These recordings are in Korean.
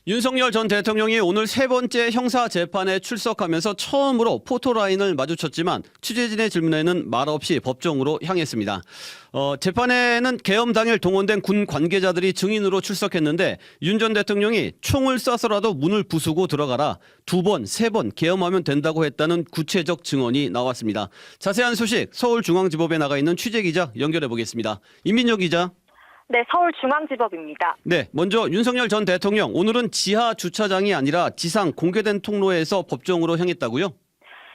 윤석열 전 대통령이 오늘 세 번째 형사 재판에 출석하면서 처음으로 포토라인을 마주쳤지만 취재진의 질문에는 말없이 법정으로 향했습니다. 재판에는 계엄 당일 동원된 군 관계자들이 증인으로 출석했는데 윤 전 대통령이 총을 쏴서라도 문을 부수고 들어가라, 2번, 3번 계엄하면 된다고 했다는 구체적 증언이 나왔습니다. 자세한 소식 서울중앙지법에 나가 있는 취재기자 연결해 보겠습니다. 임민정 기자. 네, 서울중앙지법입니다. 네, 먼저 윤석열 전 대통령 오늘은 지하 주차장이 아니라 지상 공개된 통로에서 법정으로 향했다고요?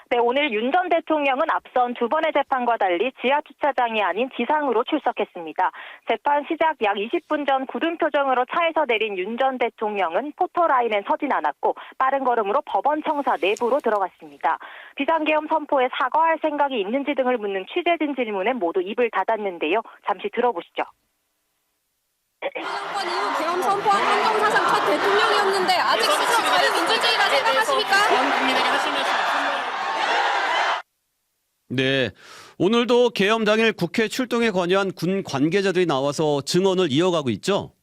네, 오늘 윤 전 대통령은 앞선 두 번의 재판과 달리 지하 주차장이 아닌 지상으로 출석했습니다. 재판 시작 약 20분 전 굳은 표정으로 차에서 내린 윤 전 대통령은 포토라인엔 서진 않았고 빠른 걸음으로 법원 청사 내부로 들어갔습니다. 비상계엄 선포에 사과할 생각이 있는지 등을 묻는 취재진 질문에 모두 입을 닫았는데요. 잠시 들어보시죠. 정권 이후 계엄 선포한 헌정사상 첫 대통령이었는데 아직 스스로 자유민주주의라 생각하십니까? 네, 오늘도 계엄 당일 국회 출동에 관여한 군 관계자들이 나와서 증언을 이어가고 있죠?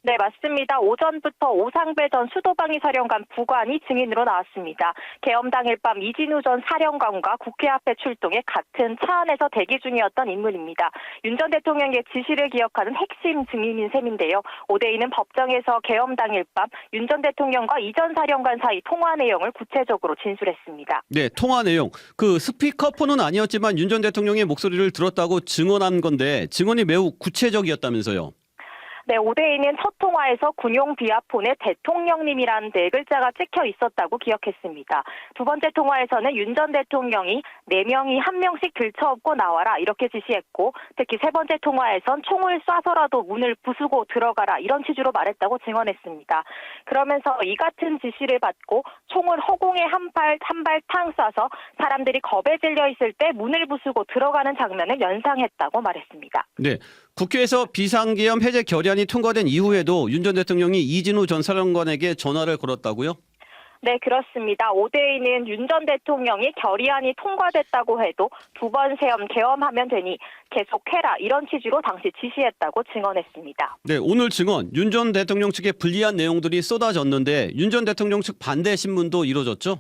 네, 맞습니다. 오전부터 오상배 전 수도방위 사령관 부관이 증인으로 나왔습니다. 계엄 당일 밤 이진우 전 사령관과 국회 앞에 출동해 같은 차 안에서 대기 중이었던 인물입니다. 윤 전 대통령의 지시를 기억하는 핵심 증인인 셈인데요. 오대인은 법정에서 계엄 당일 밤 윤 전 대통령과 이 전 사령관 사이 통화 내용을 구체적으로 진술했습니다. 네, 통화 내용. 스피커폰은 아니었지만 윤 전 대통령의 목소리를 들었다고 증언한 건데 증언이 매우 구체적이었다면서요? 네, 오대인은 첫 통화에서 군용 비아폰에 대통령님이라는 네 글자가 찍혀 있었다고 기억했습니다. 두 번째 통화에서는 윤 전 대통령이 4명이 1명씩 들쳐업고 나와라 이렇게 지시했고, 특히 세 번째 통화에선 총을 쏴서라도 문을 부수고 들어가라 이런 취지로 말했다고 증언했습니다. 그러면서 이 같은 지시를 받고 총을 허공에 한 발 탕 쏴서 사람들이 겁에 질려 있을 때 문을 부수고 들어가는 장면을 연상했다고 말했습니다. 네, 국회에서 비상계엄 해제 결의안이 통과된 이후에도 윤 전 대통령이 이진우 전 사령관에게 전화를 걸었다고요? 네, 그렇습니다. 오대인은 윤 전 대통령이 결의안이 통과됐다고 해도 2번 계엄하면 되니 계속해라 이런 취지로 당시 지시했다고 증언했습니다. 네, 오늘 증언 윤 전 대통령 측의 불리한 내용들이 쏟아졌는데 윤 전 대통령 측 반대 신문도 이뤄졌죠?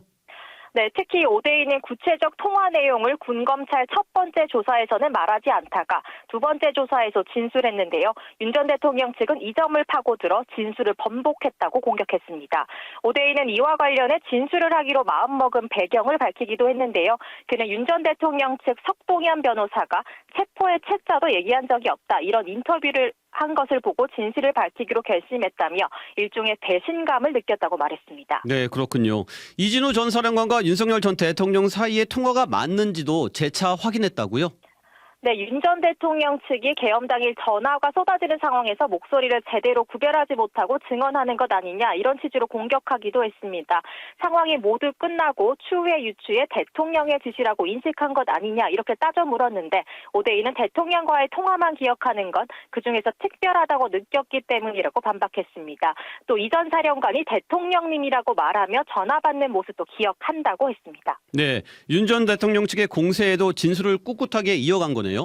네, 특히 오대인은 구체적 통화 내용을 군검찰 첫 번째 조사에서는 말하지 않다가 두 번째 조사에서 진술했는데요. 윤 전 대통령 측은 이 점을 파고들어 진술을 번복했다고 공격했습니다. 오대인은 이와 관련해 진술을 하기로 마음먹은 배경을 밝히기도 했는데요. 그는 윤 전 대통령 측 석동현 변호사가 체포의 채자도 얘기한 적이 없다 이런 인터뷰를 한 것을 보고 진실을 밝히기로 결심했다며 일종의 배신감을 느꼈다고 말했습니다. 네, 그렇군요. 이진우 전 사령관과 윤석열 전 대통령 사이의 통화가 맞는지도 재차 확인했다고요? 네, 윤 전 대통령 측이 계엄 당일 전화가 쏟아지는 상황에서 목소리를 제대로 구별하지 못하고 증언하는 것 아니냐 이런 취지로 공격하기도 했습니다. 상황이 모두 끝나고 추후에 유추해 대통령의 지시라고 인식한 것 아니냐 이렇게 따져 물었는데 오대인은 대통령과의 통화만 기억하는 건 그중에서 특별하다고 느꼈기 때문이라고 반박했습니다. 또 이 전 사령관이 대통령님이라고 말하며 전화 받는 모습도 기억한다고 했습니다. 네, 윤 전 대통령 측의 공세에도 진술을 꿋꿋하게 이어간 거네요.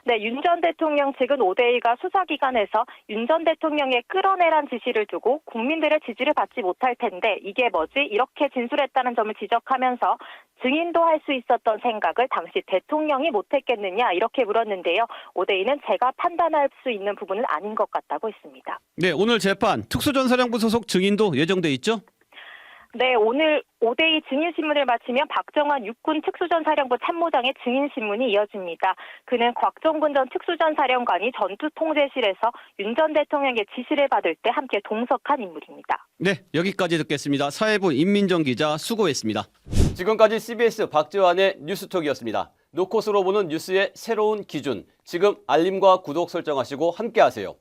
네, 윤 전 대통령 측은 오대이가 수사기관에서 윤 전 대통령의 끌어내란 지시를 두고 국민들의 지지를 받지 못할 텐데 이게 뭐지? 이렇게 진술했다는 점을 지적하면서 증인도 할 수 있었던 생각을 당시 대통령이 못했겠느냐 이렇게 물었는데요. 오대이는 제가 판단할 수 있는 부분은 아닌 것 같다고 했습니다. 네, 오늘 재판 특수전사령부 소속 증인도 예정돼 있죠? 네, 오늘 오대이 증인신문을 마치면 박정환 육군 특수전사령부 참모장의 증인신문이 이어집니다. 그는 곽종근 전 특수전사령관이 전투통제실에서 윤 전 대통령의 지시를 받을 때 함께 동석한 인물입니다. 네, 여기까지 듣겠습니다. 사회부 임민정 기자 수고했습니다. 지금까지 CBS 박지환의 뉴스톡이었습니다. 노컷으로 보는 뉴스의 새로운 기준. 지금 알림과 구독 설정하시고 함께하세요.